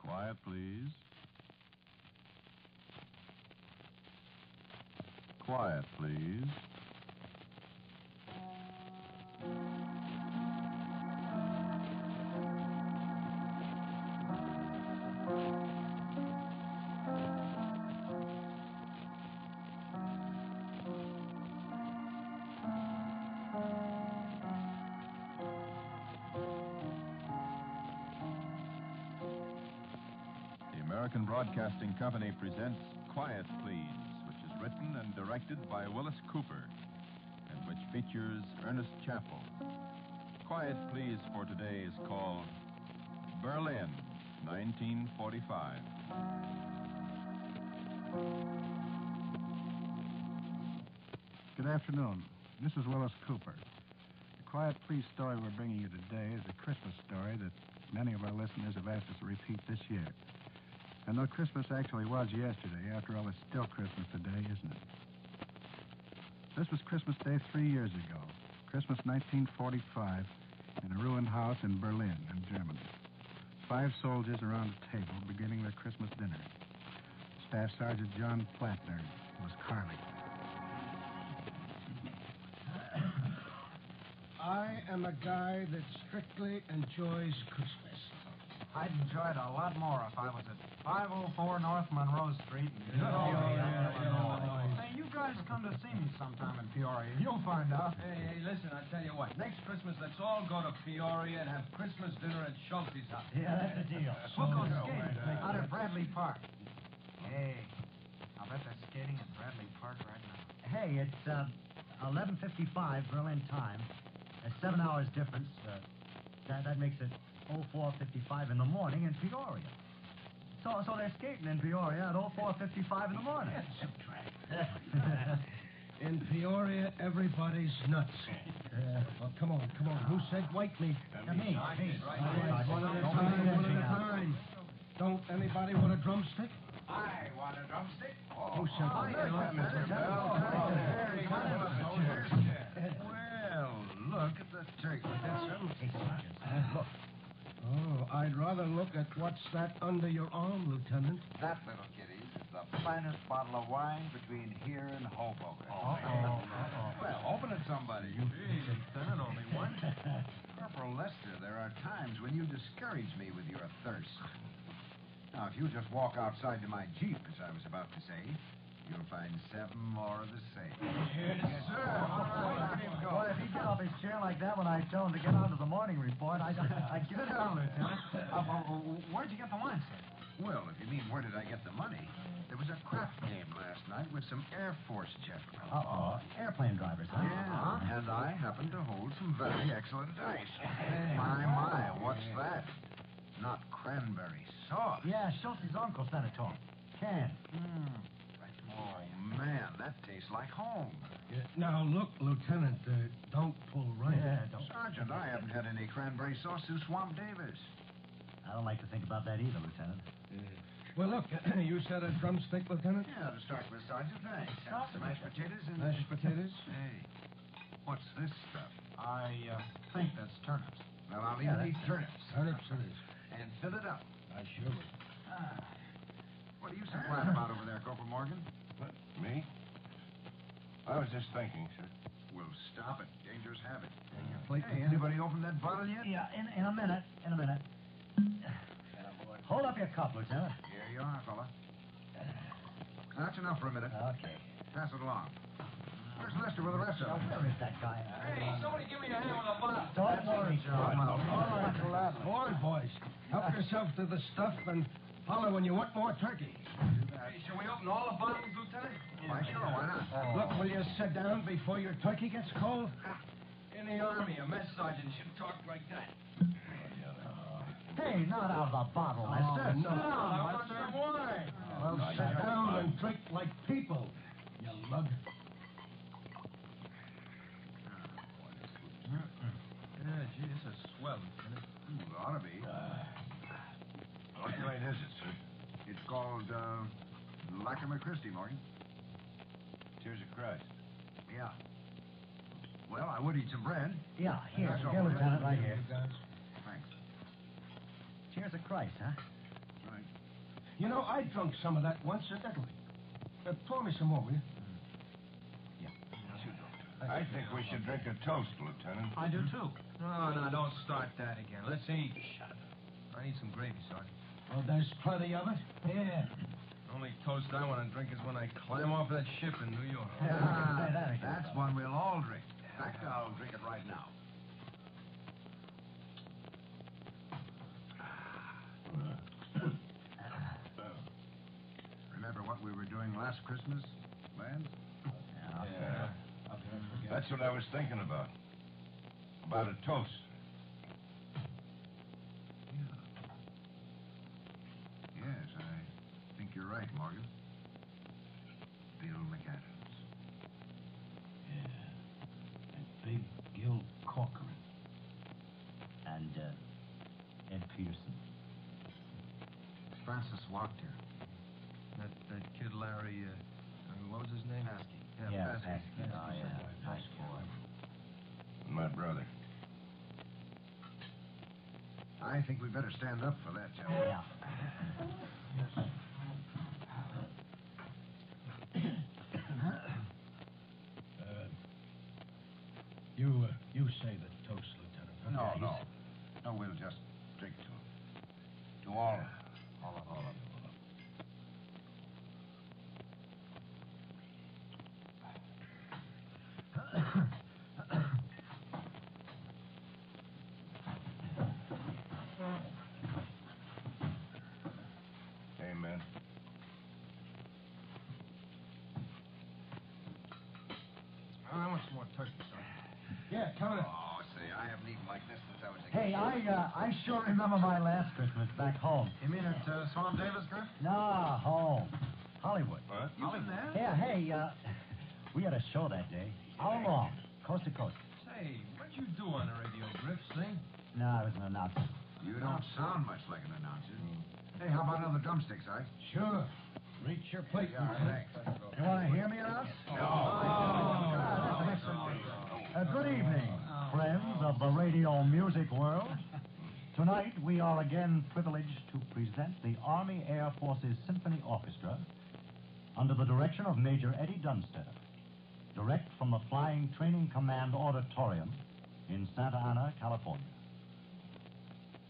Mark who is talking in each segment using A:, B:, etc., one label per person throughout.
A: Quiet, please. Quiet, please. American Broadcasting Company presents Quiet Please, which is written and directed by Wyllis Cooper, and which features Ernest Chappell. Quiet Please for today is called Berlin, 1945.
B: Good afternoon. This is Wyllis Cooper. The Quiet Please story we're bringing you today is a Christmas story that many of our listeners have asked us to repeat this year. And though Christmas actually was yesterday, after all, it's still Christmas today, isn't it? This was Christmas Day 3 years ago, Christmas 1945, in a ruined house in Berlin, in Germany. 5 soldiers around a table beginning their Christmas dinner. Staff Sergeant John Plattner was Carly.
C: I am a guy that strictly enjoys Christmas.
D: I'd enjoy it a lot more if I was at 504 North Monroe Street in Peoria, Illinois. Hey, you guys come to see me sometime in Peoria. You'll find out.
E: Hey, listen, I tell you what. Next Christmas, let's all go to Peoria and have Christmas dinner at Schulte's house.
D: Yeah, that's the deal. We'll go skating out at Bradley Park. Hey, I'll bet they're skating at Bradley Park right now.
F: Hey, it's 11:55 Berlin time. There's 7 hours difference. That makes it 04:55 in the morning in Peoria. So they're skating in Peoria at 04:55 in the morning.
C: In Peoria, everybody's nuts. Well, come on. Who said white meat?
F: Me.
C: One at a time. Don't anybody want a drumstick?
E: I want a drumstick.
C: Who said that?
E: Well, look at the turkey.
F: Look.
C: Oh, I'd rather look at what's that under your arm, Lieutenant.
G: That, little kiddies, is the finest bottle of wine between here and Hoboken. Well, open it, somebody.
E: Lieutenant, only one.
G: Corporal Lester, there are times when you discourage me with your thirst. Now, if you just walk outside to my Jeep, as I was about to say, you'll find 7 more of the same.
E: Yes, sir.
F: Boy, if he'd get off his chair like that when I tell him to get on to the morning report, I'd get it down, Lieutenant.
D: Where'd you get the wine, sir?
G: Well, if you mean where did I get the money, there was a craft game last night with some Air Force gentlemen.
F: Airplane drivers, huh?
G: Yeah, and I happen to hold some very excellent dice. My, what's that? Not cranberry sauce.
F: Yeah, Schulte's uncle sent it to him. Can.
G: Oh, man, that tastes like home.
C: Now, look, Lieutenant, don't pull right.
F: Yeah, don't.
G: Sergeant, I haven't had any cranberry sauce since Swamp Davis.
F: I don't like to think about that either, Lieutenant.
C: Well, look, you said a drumstick, Lieutenant?
G: Yeah, to start with, Sergeant, thanks. Some mashed potatoes and...
C: Mashed potatoes?
G: Hey, what's this stuff?
D: I think that's turnips.
G: Well, I'll eat these turnips.
C: Turnips it is.
G: And fill it up.
C: I sure will.
G: What are you so quiet about over there, Corporal Morgan?
H: What, me? I was just thinking, sir.
G: Well, stop it. Dangerous habit.
C: Your plate,
G: Hey, anybody open that bottle yet?
F: Yeah, in a minute. Hold up your cup, Lieutenant.
G: Here you are, fella. That's enough for a minute.
F: Okay.
G: Pass it along. Where's Lester with the rest of them?
F: Where is that guy?
E: Hey, somebody give me a hand with a bottle.
F: Don't worry, John.
C: All right, boys. Help yourself to the stuff and holler when you want more turkey.
E: Hey, shall we open all the bottles, Lieutenant?
G: Why, sure, why not?
C: Look, will you sit down before your turkey gets cold?
E: In the Army, a mess sergeant should talk like that.
F: Hey, not out of the bottle, Lester.
C: No.
E: I want some wine.
C: Well, sit down and drink like people, you lug.
E: Yeah, gee, this is swell, Lieutenant.
G: It ought to be.
H: What kind is it, sir?
G: It's called, Lackmann Christie, Morgan.
H: Tears of Christ.
G: Yeah. Well, I would eat some bread.
F: Yeah, here,
G: That's all
F: here,
G: right.
F: Lieutenant, right here.
G: Thanks.
F: Cheers of Christ, huh?
G: Right.
C: You know, I drunk some of that once in Italy. Pour me some more, will you?
H: I think we should drink a toast, Lieutenant.
D: I do, too.
E: No, don't start that again. Let's eat. I need some gravy, Sergeant.
C: Oh, there's plenty of it. Yeah.
E: The only toast I want to drink is when I climb off that ship in New York.
G: That's one we'll all drink. In fact, I'll drink it right now. Remember what we were doing last Christmas, Lance?
H: Yeah. That's what I was thinking about. About a toast.
G: Yes, I think you're right, Morgan. Bill McAdams.
C: Yeah. And Big Gil Corcoran.
F: And, Ed Peterson.
G: Francis Wachter.
E: That kid Larry, what was his name?
G: Paskey.
F: Yeah,
E: Paskey.
F: Paskey. Oh, yeah. Nice boy.
H: And my brother.
G: I think we better stand up for that, gentlemen.
F: Yeah.
C: You say the toast, Lieutenant. Huh?
G: No. No, we'll just drink to him. To all of them. All of them.
H: Amen.
E: I want some more turkey, Sergeant.
C: Yeah, coming up.
G: Oh, say, I haven't eaten like this since I was a
F: Hey,
G: kid.
F: I sure remember my last Christmas back home.
D: You mean at Swamp Davis, Griff?
F: No, home. Hollywood.
H: What?
D: You been there?
F: Yeah, hey, we had a show that day. All along, coast to coast.
E: Say, what'd you do on the radio, Griff? Sing?
F: No, I was an announcer.
G: You don't sound much like an announcer. Hey, how about another drumsticks, Ike?
C: Sure. Reach your plate,
G: Yeah,
C: Lieutenant.
G: thanks.
F: You want to hear me announce? Good evening, friends of the radio music world. Tonight, we are again privileged to present the Army Air Forces Symphony Orchestra under the direction of Major Eddie Dunstetter, direct from the Flying Training Command Auditorium in Santa Ana, California.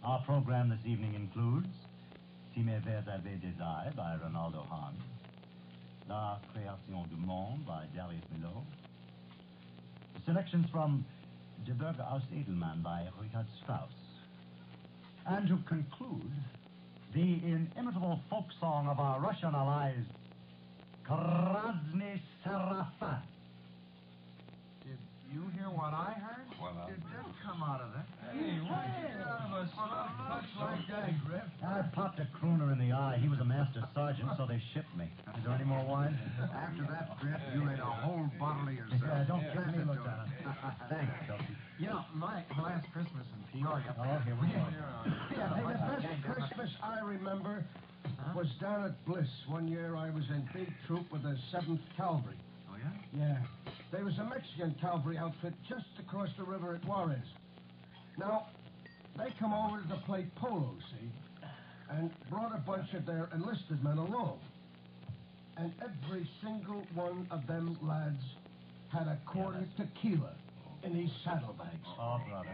F: Our program this evening includes Si mes vers avaient des ailes by Ronaldo Hahn, La Création du Monde by Darius Milhaud, selections from De Berge aus Edelmann by Richard Strauss, and to conclude, the inimitable folk song of our Russian allies, Krasny Seraphin.
D: Did you hear what I heard?
H: Well,
G: Did that come out of that?
E: Hey, why'd you get out of a soft touch like that, Griff?
F: I popped a crooner in the eye. He was a master sergeant, so they shipped me. Is there any more wine?
G: After that, Griff, you ate a whole bottle of yourself.
F: Don't kid me,
G: Pass it to
F: Lieutenant.
G: him.
F: Thanks, Chelsea.
D: You know, my last Christmas in Peoria.
F: Oh, here we go.
C: Yeah, hey, the best Christmas I remember was down at Bliss. One year I was in big troop with the 7th Cavalry.
G: Oh, yeah?
C: Yeah. There was a Mexican cavalry outfit just across the river at Juarez. Now, they come over to play polo, see? And brought a bunch of their enlisted men along. And every single one of them lads had a quart of tequila in his saddlebags.
F: Oh, brother.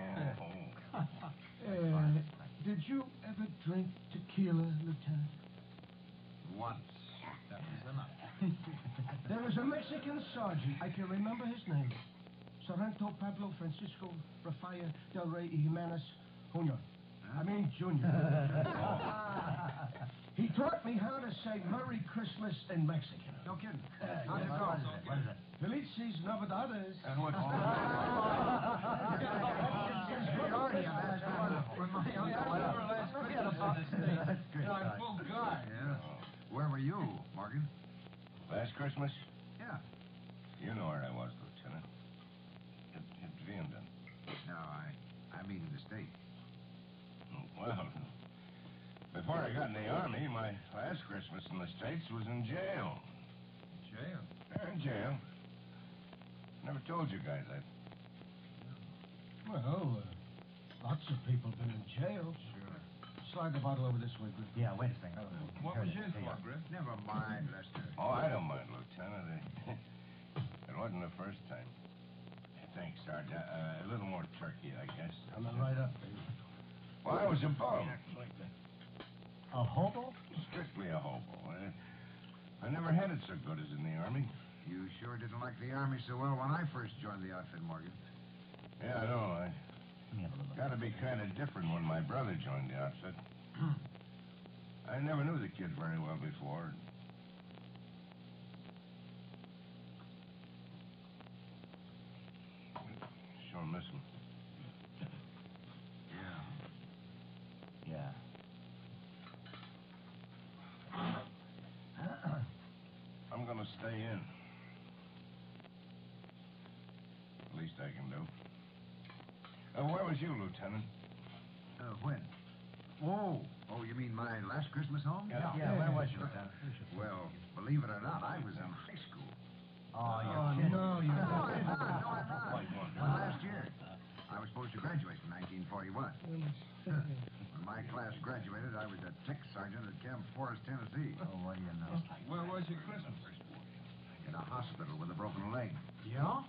C: Did you ever drink tequila, Lieutenant?
G: Once.
D: That was enough.
C: There was a Mexican sergeant. I can remember his name. Sorrento Pablo Francisco Rafael Del Rey Jimenez Jr. Junior. He taught me how to say Merry Christmas in Mexican.
G: No kidding.
C: How's it
F: What
C: go?
F: is it? What is it?
C: Felices Navidades.
H: And what's
F: That's good.
E: I'm full guard.
G: Yeah. Where were you, Morgan?
H: Last Christmas?
G: Yeah.
H: You know where I was, Lieutenant. At Vianden.
G: No, I mean in the States.
H: Well, before I got in the Army, my last Christmas in the States was in jail.
E: Jail?
H: Yeah, in jail. Never told you guys that.
C: Well, lots of people been in jail. Sure. slide the bottle over this way, Griff.
F: Yeah, wait a second.
E: What
F: Here
E: was
F: it
E: you
F: is.
E: in
F: Here
E: for,
F: you
E: Griff?
G: Never mind, Lester.
H: Oh, I don't mind, Lieutenant. It wasn't the first time. Thanks, Sergeant. A little more turkey, I guess.
C: Coming right up.
H: Well, I was a bum.
F: go. A hobo?
H: Strictly a hobo. I never had it so good as in the Army.
G: You sure didn't like the Army so well when I first joined the outfit, Morgan.
H: Yeah, I know. I
F: Let me have a look.
H: gotta be kind of different when my brother joined the outfit. I never knew the kid very well before. Sure miss him.
G: Yeah.
F: Yeah.
H: I'm gonna stay in. Least I can do. Where was you, Lieutenant?
G: When? Oh, you mean my last Christmas home?
F: Yeah, where was you, Lieutenant?
G: Well, believe it or not, I was in high school.
F: Oh, you're kidding.
C: No, you're
G: No,
C: not.
G: I'm not.
H: Wait, what?
G: Well, last year, I was supposed to graduate in 1941. When my class graduated, I was a tech sergeant at Camp Forest, Tennessee.
F: Oh, what do you know?
E: Where was your Christmas?
G: In a hospital with a broken leg.
D: Yeah?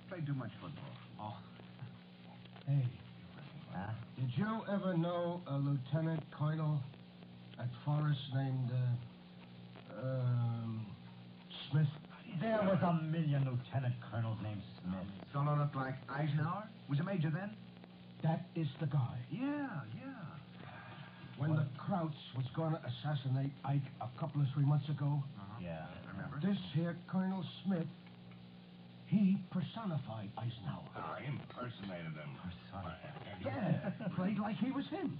G: Played too much football.
D: Oh.
C: Hey,
F: Huh?
C: did you ever know a lieutenant colonel at Forest named, Smith?
F: There was a million lieutenant colonels named Smith.
G: Fellow looked like Eisenhower? Was a major then?
C: That is the guy.
G: Yeah.
C: When the Krauts was gonna assassinate Ike a couple of 3 months ago,
F: Yeah.
G: Remember?
C: this here Colonel Smith, he personified Eisenhower.
H: I impersonated him.
C: Yeah, played like he was him.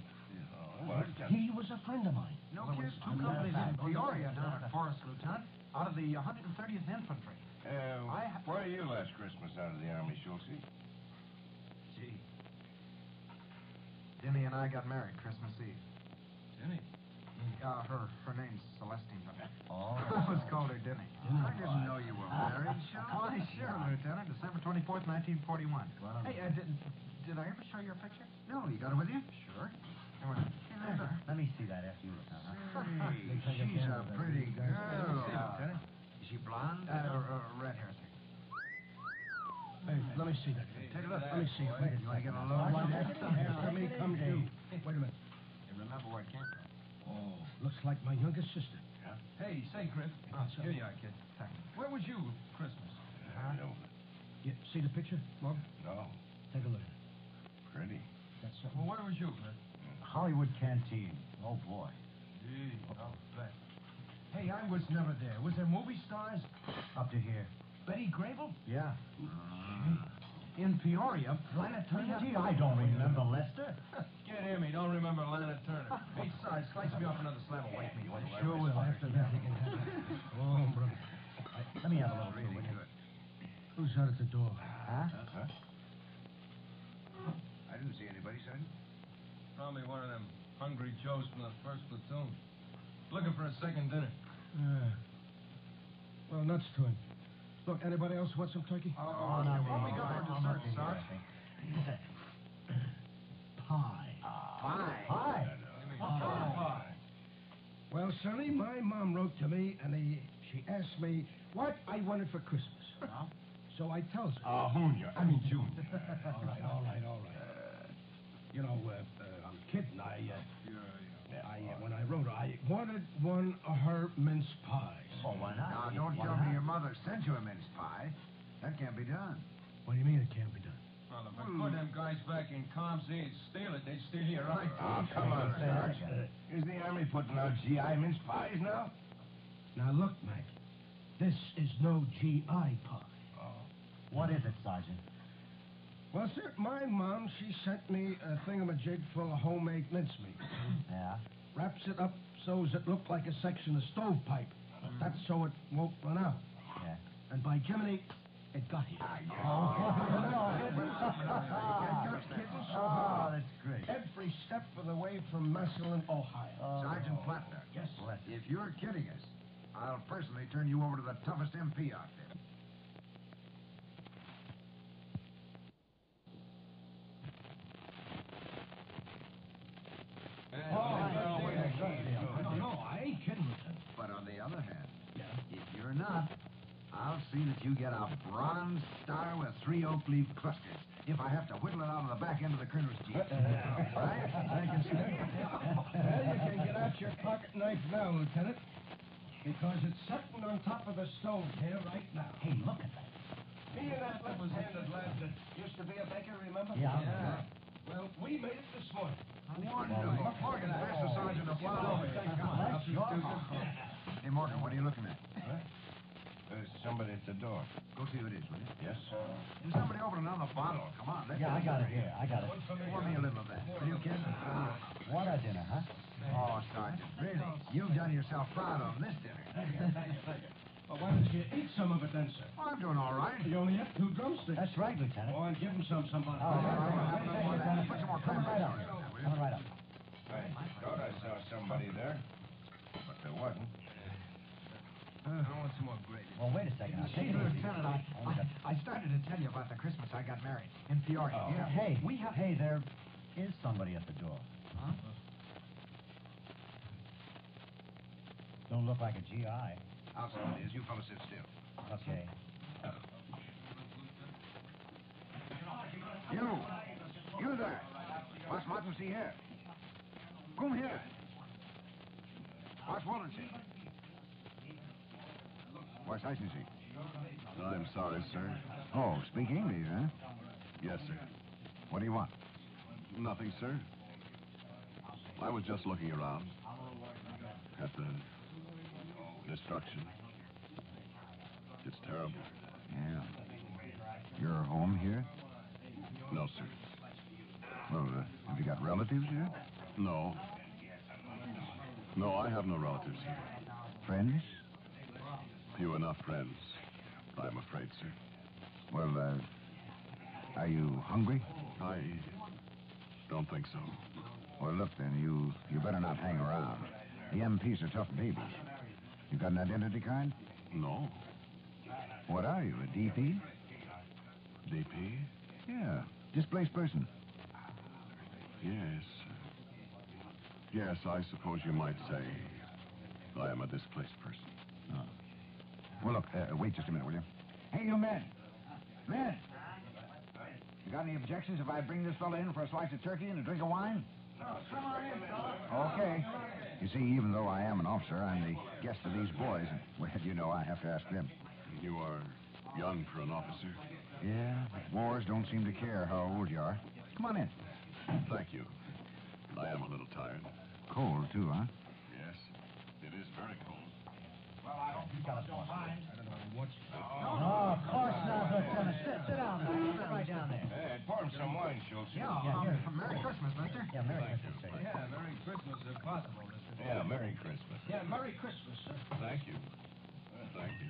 H: Oh, well,
C: He was a friend of mine.
D: No, there was two companies in Peoria down at Forest, Lieutenant, out of the 130th Infantry.
H: Where are you last Christmas out of the Army, Schultz?
D: Gee. Denny and I got married Christmas Eve.
E: Jenny.
D: Her name's Celestine, but
F: Oh.
D: I always called her Denny.
G: I didn't know you were married,
D: Why, sure, Lieutenant. December 24th, 1941.
F: Well,
D: Hey, did I ever show you a picture?
G: No, you got it with you?
D: Sure. Come on.
F: Let me see that after you, Lieutenant.
G: Hey, she's a pretty girl.
D: Lieutenant.
G: Is she blonde?
D: Red hair.
C: Hey, let me see that.
G: Take a look.
C: Let me see it. Wait.
G: You want to get a load on that?
C: After me comes you. Wait a minute.
D: You remember where it came from?
C: Oh, looks like my youngest sister.
E: Hey, say, Griff.
C: What's up?
E: Here you are, kid.
D: Thank you.
E: Where was you Christmas?
H: No.
C: You see the picture, Morgan?
H: No.
C: Take a look at it.
H: Pretty.
C: That's
E: Well,
C: something.
E: where was you, Griff?
F: Hollywood Canteen. Oh, boy.
E: Gee, I'll bet. Hey, I was never there. Was there movie stars?
F: Up to here.
E: Betty Grable?
F: Yeah.
E: In Peoria? Lana Turner?
F: Gee, I don't remember Lester.
E: Get him. He don't remember Lana Turner. Hey, Si, slice me off another slab and wake me. will you?
C: Sure will. After that, you can have it. Oh, brother.
F: Let me have a little
G: Really
F: too, will you?
G: good.
C: Who's out at the door?
F: Huh?
H: Huh?
G: I didn't see anybody, Sergeant.
E: Probably one of them hungry Joes from the first platoon. Looking for a second dinner.
C: Well, nuts to him. Look, anybody else want some turkey?
F: Oh,
D: no,
F: no,
D: what we
F: no,
D: got for
F: no,
D: dessert,
F: no,
D: Sarge?
C: Pie.
F: Pie. Pie.
E: Pie.
C: Well, Sonny, my mom wrote to me, and she asked me what I wanted for Christmas. So I tells her.
H: Junior. I mean, Junior.
C: All right. You know, I'm kidding. When I wrote her, I wanted one of her mince pies.
F: Oh, why not?
G: Now, don't
F: Why
G: tell
F: not?
G: me your mother sent you a mince pie. That can't be done.
C: What do you mean it can't be done?
E: Well, if I put them guys back in comms, they'd steal it. They'd steal your right.
H: Oh, come on,
F: Say that
H: Sarge.
F: again.
H: Is the Army putting out GI mince pies now?
C: Now, look, Mac. This is no GI pie.
F: What is it, Sergeant?
C: Well, sir, my mom, she sent me a thingamajig full of homemade mincemeat.
F: Yeah?
C: Wraps it up so it looked like a section of stovepipe. That's so it won't run out.
F: Yeah.
C: And by Jiminy, it got here.
F: Oh, that's great.
C: Every step of the way from Massillon, Ohio.
G: Sergeant Plattner.
C: Yes.
F: Bless you.
G: If you're kidding us, I'll personally turn you over to the toughest MP out there. see that you get a bronze star with 3 oak leaf clusters. If I have to whittle it out of the back end of the colonel's jeep. Right? Thank you, sir.
C: Well, you can get out your pocket knife now, Lieutenant, because it's sitting on top of the stove here right now.
F: Hey, look at that.
C: Me and that level-handed lad that used to be a baker, remember?
F: Yeah.
C: Well, we made it this morning.
G: Wonderful. Morgan, pass the sergeant a flower. Hey, Morgan, what are you looking at?
H: There's somebody at the door.
G: Go see who it is, will you?
H: Yes, sir.
G: There's somebody opening another bottle. Come on, let's
F: Yeah, I got it here. I got it.
G: Pour me a little of that. Will you, kid?
F: What a dinner, huh?
G: Oh, Sergeant, really? You've done yourself proud on this dinner.
C: Well, why don't you eat some of it then, sir?
G: Oh, I'm doing all right.
C: You only have 2 drumsticks.
F: That's right, Lieutenant.
C: Oh, and give him somebody.
F: Oh,
G: Put some more
F: Coming right up. Coming right up.
H: I thought I saw somebody there, but there wasn't.
E: I want some more gravy.
F: Well, wait a second. I'll take it easy.
G: Lieutenant, I started to tell you about the Christmas I got married in Peoria.
H: Oh.
G: Yeah.
F: Hey, hey, there is somebody at the door.
G: Huh?
F: Don't look like a GI.
G: Outside it is. You fellas sit still.
F: Okay.
G: You there. Was machen Sie hier? Come here. Was wollen Sie? Was heißen Sie?
A: I'm sorry, sir.
G: Oh, speak English, huh?
A: Yes, sir.
G: What do you want?
A: Nothing, sir. I was just looking around at the destruction. It's terrible.
G: Yeah. You're home here?
A: No, sir.
G: Well, have you got relatives here?
A: No. No, I have no relatives here.
G: Friends?
A: Few enough friends, I'm afraid, sir.
G: Well, are you hungry?
A: I don't think so.
G: Well, look, then, you better not hang around. The MPs are tough babies. You got an identity card?
A: No.
G: What are you, a DP?
A: DP?
G: Yeah, displaced person.
A: Yes. Yes, I suppose you might say I am a displaced person.
G: Oh. Well, look, wait just a minute, will you? Hey, you men! Men! You got any objections if I bring this fella in for a slice of turkey and a drink of wine? Okay. You see, even though I am an officer, I'm the guest of these boys, and, well, you know, I have to ask them.
A: You are young for an officer.
G: Yeah, wars don't seem to care how old you are. Come on in.
A: Thank you. I am a little tired.
G: Cold, too, huh?
A: Yes, it is very cold.
F: Oh, of course not, Lieutenant. Sit down there. Sit right down there.
H: Hey, pour him some wine, Schultz.
F: Yeah, here.
G: Merry Christmas, mister.
F: Yeah, Merry Christmas, sir.
E: Yeah, Merry Christmas if possible, Mr.
H: Yeah, Merry Christmas.
C: Yeah, Merry Christmas, sir.
A: Thank you. Thank you.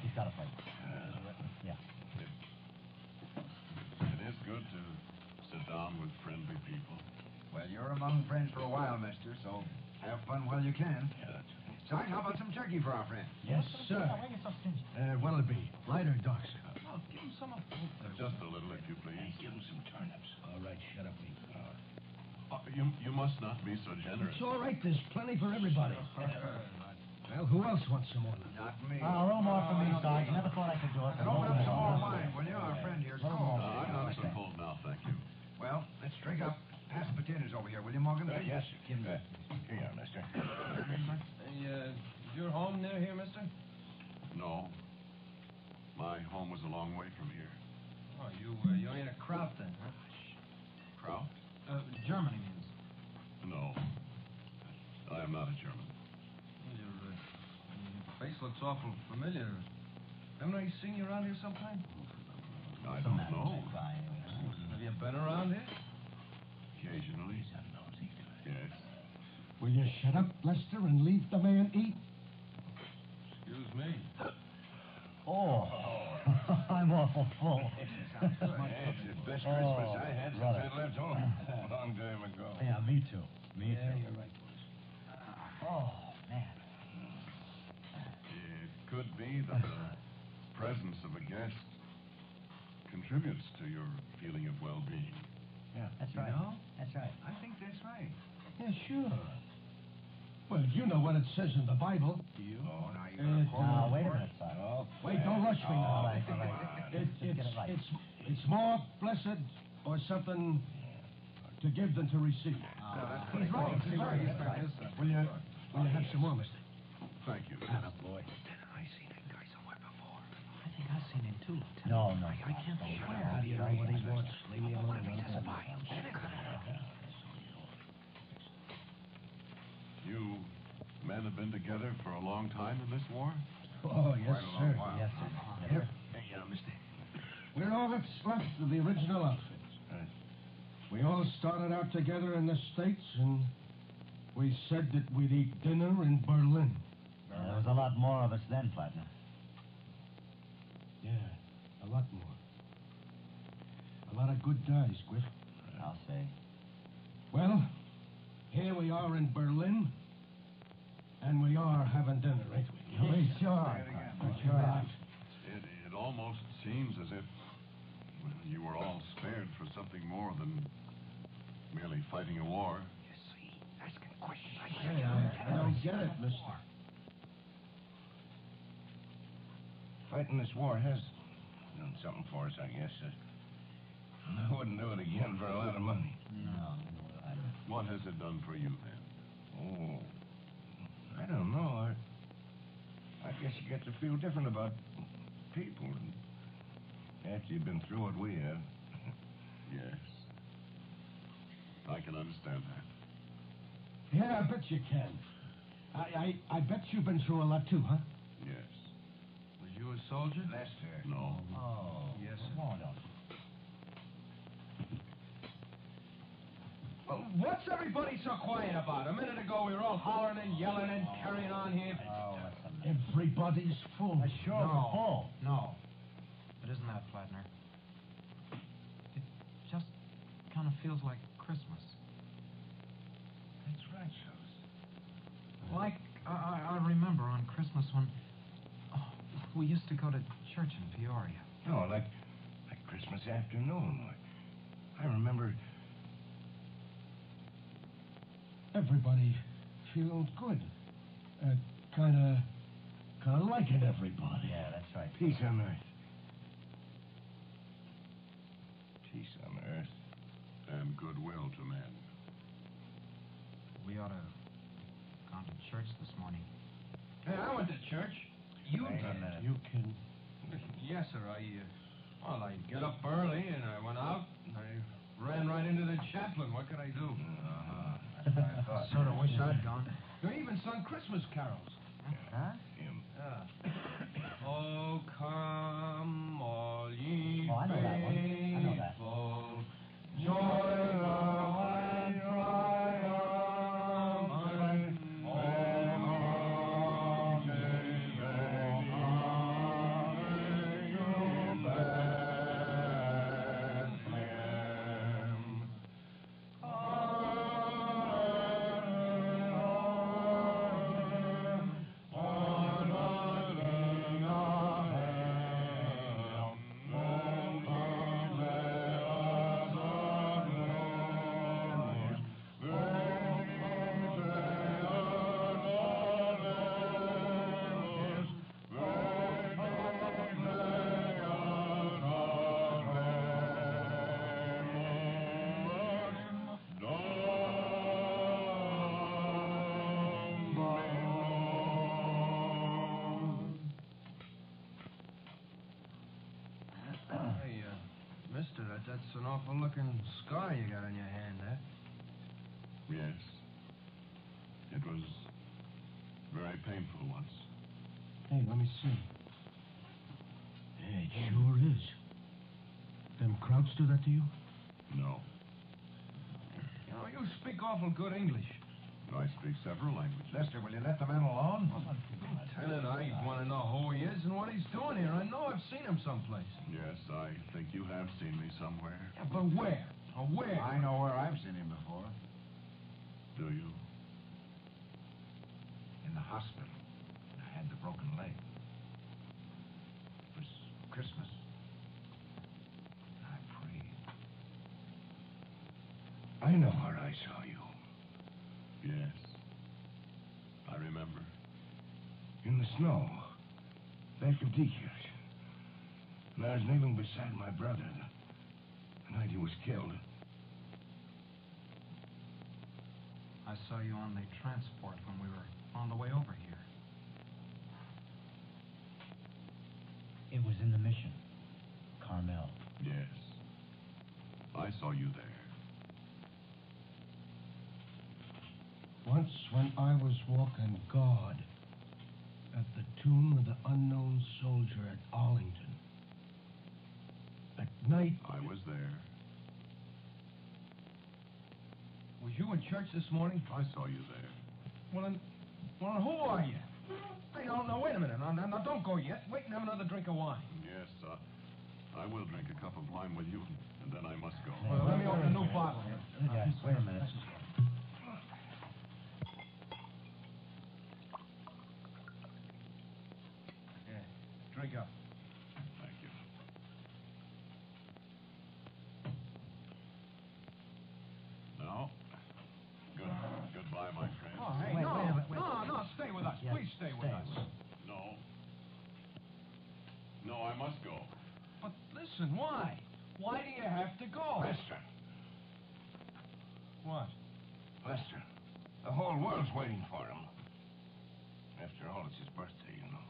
F: He's got a plate. Yeah.
A: It is good to sit down with friendly people.
G: Well, you're among friends for a while, mister, so have fun while you can.
A: Yeah, that's
G: Sergeant, how about some turkey for our friend?
C: Yes, sir.
F: Why are you so stingy?
C: What'll it be? Light or dark, sir?
E: Oh, give him some of
A: just a little, if you please.
H: Give him some turnips.
C: All right, shut up, me.
A: You must not be so generous.
C: It's all right. There's plenty for everybody. Well, who else wants some more?
G: Not me.
F: A little more for me, Sergeant. Never thought I could do it.
G: And open up some more wine, will you? Our friend here's cold.
A: I'm not so full now, thank you.
G: Well, let's drink up. Pass the potatoes over here, will you, Morgan?
H: Yes, sir. Here you are, mister.
E: Hey, is your home near here, mister?
A: No. My home was a long way from here.
E: Oh, you ain't a Kraut then, huh?
A: Kraut?
E: Germany means.
A: No. I am not a German.
E: Well, your face looks awful familiar. Haven't I seen you around here sometime?
A: I don't know.
E: Have you been around here?
A: Occasionally. Yes.
C: Will you shut up, Lester, and leave the man eat?
E: Excuse me.
F: Oh, I'm awful full.
H: It's the best Christmas I had since I left home. A long time ago.
F: Yeah, me too. Me
C: Yeah,
F: too.
C: you're right, boys.
F: Oh, man.
A: It could be that the presence of a guest contributes to your feeling of well-being.
F: Yeah, that's right.
G: You know?
F: That's right.
G: I think that's right.
C: Yeah, sure. Well, you know what it says in the Bible.
G: Do you? Oh, now you're going to quote
F: Now,
G: it.
F: wait a minute, son.
G: Oh,
C: Wait, don't rush me now.
F: All right, all right.
C: It-
F: Just get it right.
C: it's more blessed or something to give than to receive.
D: He's right. He's right. He's right.
C: Will you have some more, mister?
A: Thank you.
C: Boy.
G: I seen that guy somewhere before.
D: I think I've seen him too, Lieutenant.
F: No, no.
D: I can't swear.
C: How do you know what he wants? Leave me alone.
A: You men have been together for a long time in this war?
C: Oh, yes,
G: Quite a long
C: sir.
G: while.
F: Yes, sir. Yes,
C: Yep.
F: sir.
G: Hey, mister.
C: We're all that's left of the original outfit.
A: Right.
C: We all started out together in the States, and we said that we'd eat dinner in Berlin.
F: There was a lot more of us then, partner.
C: Yeah, a lot more. A lot of good guys, Griff.
F: I'll say.
C: Well, here we are in Berlin, and we are having dinner, ain't we?
F: We sure.
A: It almost seems as if you were all spared for something more than merely fighting a war.
G: You see, asking questions.
C: Hey, I don't get it, mister.
H: Fighting this war has done something for us, I guess. I wouldn't do it again for a lot of money.
F: No.
A: What has it done for you, then?
H: Oh, I don't know. I guess you get to feel different about people after you've been through what we have.
A: Yes. I can understand that.
C: Yeah, I bet you can. I bet you've been through a lot, too, huh?
A: Yes.
E: Was you a soldier?
G: Lester.
A: No.
F: Oh.
E: Yes, sir.
F: Come on, don't.
E: Well, what's everybody so quiet about? A minute ago, we were all hollering and yelling and carrying on here.
F: Oh, what's the matter?
C: Everybody's full.
F: Sure, we're full.
D: No. It isn't that, Flatner. It just kind of feels like Christmas.
G: That's right, fellas.
D: Like, I remember on Christmas when we used to go to church in Peoria.
H: No, like Christmas afternoon. I remember.
C: Everybody feeling good. Kind of liking everybody.
F: Yeah, that's right.
H: Peace on earth. Peace on earth.
A: And goodwill to men.
D: We ought to gone to church this morning.
E: Hey, I went to church. You
F: Wait a
E: did.
F: minute.
C: You can.
E: Yes, sir. I get up early and I went out and I ran right into the chaplain. What could I do?
F: That's what I thought.
D: Sort of wish I'd gone.
E: You even sung Christmas carols.
F: Huh?
H: Him.
E: Yeah. Oh, come, all ye
F: Oh, I know that one. I know that.
E: faithful, join our and triumph. Mister, that's an awful-looking scar you got on your hand there.
A: Yes. It was very painful once.
C: Hey, let me see. Yeah, it sure is. Them Krauts do that to you?
A: No.
E: You know, you speak awful good English.
A: I speak several languages.
G: Lester, will you let the man alone?
E: Lieutenant, I want to know who he is and what he's doing here. I know I've seen him someplace.
A: Yes, I think you have seen me somewhere.
E: Yeah, but where? Or where?
G: I know where I've seen him before.
A: Do you?
G: In the hospital. I had the broken leg. It was Christmas. I prayed.
H: I know where I saw you.
A: Yes.
H: In the snow. Back of Deacon's. And I was kneeling beside my brother the night he was killed.
D: I saw you on the transport when we were on the way over here.
F: It was in the mission. Carmel.
I: Yes. I saw you there.
C: Once when I was walking guard at the tomb of the unknown soldier at Arlington. At night...
I: I was there.
E: Was you in church this morning?
I: I saw you there.
E: Well, then who are you? Hey, no, wait a minute. Now, don't go yet. Wait and have another drink of wine.
I: Yes, I will drink a cup of wine with you, and then I must go.
E: Well, let me open a new bottle here.
F: Yes, wait a minute.
E: Yeah, drink up.
I: Thank you. Now, goodbye, my friend.
E: Oh, hey,
F: Wait,
E: no.
F: wait a minute, wait.
E: No, stay with us.
F: Yes,
E: Please stay with us.
I: No, I must go.
E: But listen, why? Why do you have to go?
H: Lester.
E: What?
H: Lester. The whole world's waiting for him. After all, it's his birthday, you know.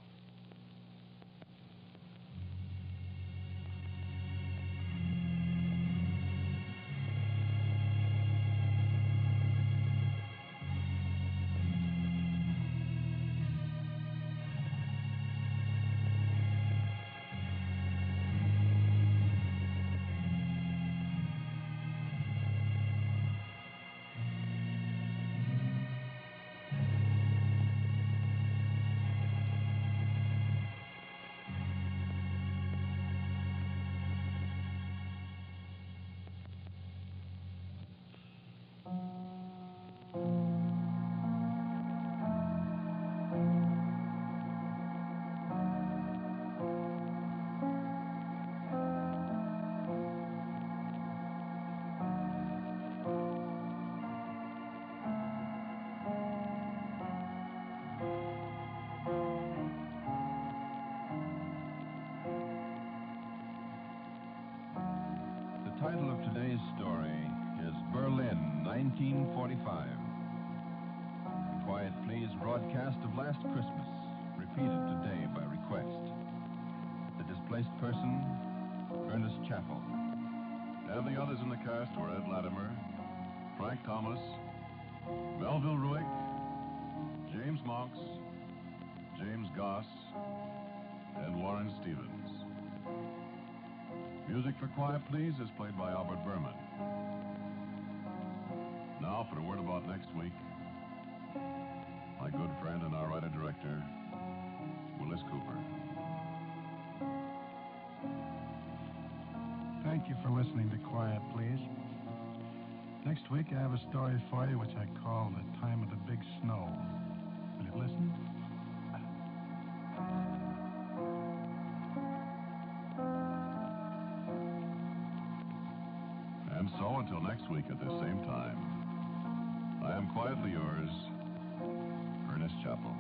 A: The title of today's story is Berlin, 1945. The Quiet Please broadcast of last Christmas, repeated today by request. The displaced person, Ernest Chappell.
I: And the others in the cast were Ed Latimer, Frank Thomas, Melville Ruick, James Monks, James Goss, and Warren Stevens. Music for Quiet Please is played by Albert Berman. Now for a word about next week. My good friend and our writer-director, Wyllis Cooper.
B: Thank you for listening to Quiet Please. Next week, I have a story for you which I call The Time of the Big Snow. Will you listen?
I: And so, until next week at the same time, I am quietly yours, Ernest Chappell.